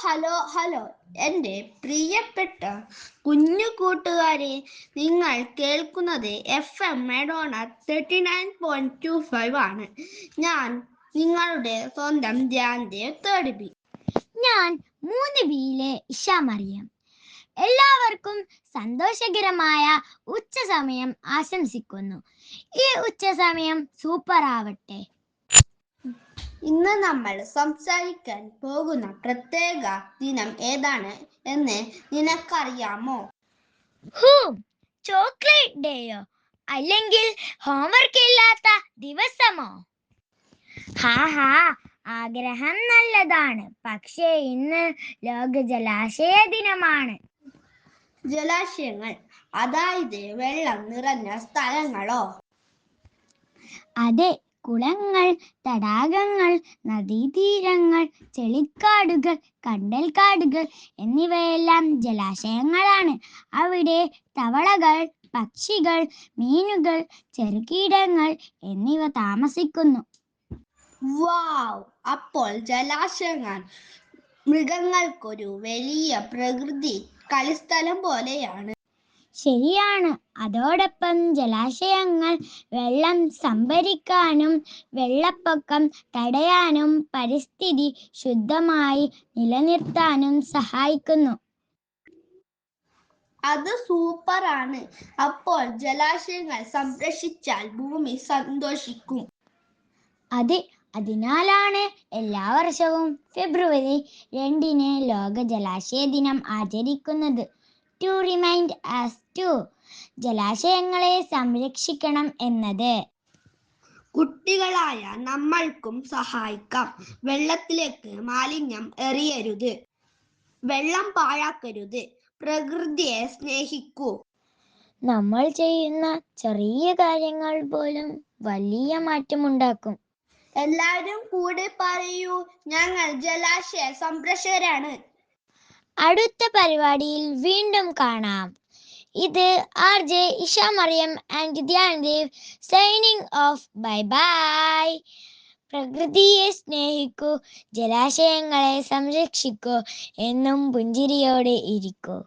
Hello എൻ്റെ പ്രിയപ്പെട്ട കുഞ്ഞു കൂട്ടുകാരെ, നിങ്ങൾ കേൾക്കുന്നത് FM മെഡോണ 39.25 ആണ്. ഞാൻ നിങ്ങളുടെ സ്വന്തം ധ്യാൻദേവ് തേർഡ്. ഞാൻ 3Bയിലെ ഇഷ മറിയം. എല്ലാവർക്കും സന്തോഷകരമായ ഉച്ചസമയം ആശംസിക്കുന്നു. ഈ ഉച്ചസമയം സൂപ്പർ ആവട്ടെ. ഇന്ന് നമ്മൾ സംസാരിക്കാൻ പോകുന്ന പ്രത്യേക ദിനം ഏതാണ് എന്ന് നിനക്കറിയാമോ? ചോക്ലേറ്റ് ഡേയോ, അല്ലെങ്കിൽ ഹോംവർക്ക് ഇല്ലാത്ത ദിവസമോ? ആഗ്രഹം നല്ലതാണ്, പക്ഷേ ഇന്ന് ലോക ജലാശയ ദിനമാണ്. ജലാശയങ്ങൾ, അതായത് വെള്ളം നിറഞ്ഞ സ്ഥലങ്ങളോ? അതെ, കുളങ്ങൾ, തടാകങ്ങൾ, നദീതീരങ്ങൾ, ചെളിക്കാടുകൾ, കണ്ടൽക്കാടുകൾ എന്നിവയെല്ലാം ജലാശയങ്ങളാണ്. അവിടെ തവളകൾ, പക്ഷികൾ, മീനുകൾ, ചെറുകീടങ്ങൾ എന്നിവ താമസിക്കുന്നു. വാവ്! അപ്പോൾ ജലാശയങ്ങൾ മൃഗങ്ങൾക്കൊരു വലിയ പ്രകൃതി കളിസ്ഥലം പോലെയാണ്. ശരിയാണ്. അതോടൊപ്പം ജലാശയങ്ങൾ വെള്ളം സംഭരിക്കാനും വെള്ളപ്പൊക്കം തടയാനും പരിസ്ഥിതി ശുദ്ധമായി നിലനിർത്താനും സഹായിക്കുന്നു. അത് സൂപ്പറാണ്. അപ്പോൾ ജലാശയങ്ങൾ സംരക്ഷിച്ചാൽ ഭൂമി സന്തോഷിക്കും. അതെ, അതിനാലാണ് എല്ലാ വർഷവും ഫെബ്രുവരി 2 ലോക ജലാശയ ദിനം ആചരിക്കുന്നത്. ടു റിമൈൻഡ് us to ജലാശയങ്ങളെ സംരക്ഷിക്കണം എന്നത്. കുട്ടികളായ നമ്മൾക്കും സഹായിക്കാം. വെള്ളത്തിലേക്ക് മാലിന്യം എറിയരുത്, വെള്ളം പാഴാക്കരുത്, പ്രകൃതിയെ സ്നേഹിക്കൂ. നമ്മൾ ചെയ്യുന്ന ചെറിയ കാര്യങ്ങൾ പോലും വലിയ മാറ്റമുണ്ടാക്കും. എല്ലാവരും കൂടെ പറയൂ, ഞങ്ങൾ ജലാശയ സംരക്ഷകരാണ്. അടുത്ത പരിപാടിയിൽ വീണ്ടും കാണാം. ഇത് RJ Isha Mariyam and Dhyandev signing off. Bye bye. പ്രകൃതിയെ സ്നേഹിക്കൂ, ജലാശയങ്ങളെ സംരക്ഷിക്കൂ, എന്നും പുഞ്ചിരിയോടെ ഇരിക്കൂ.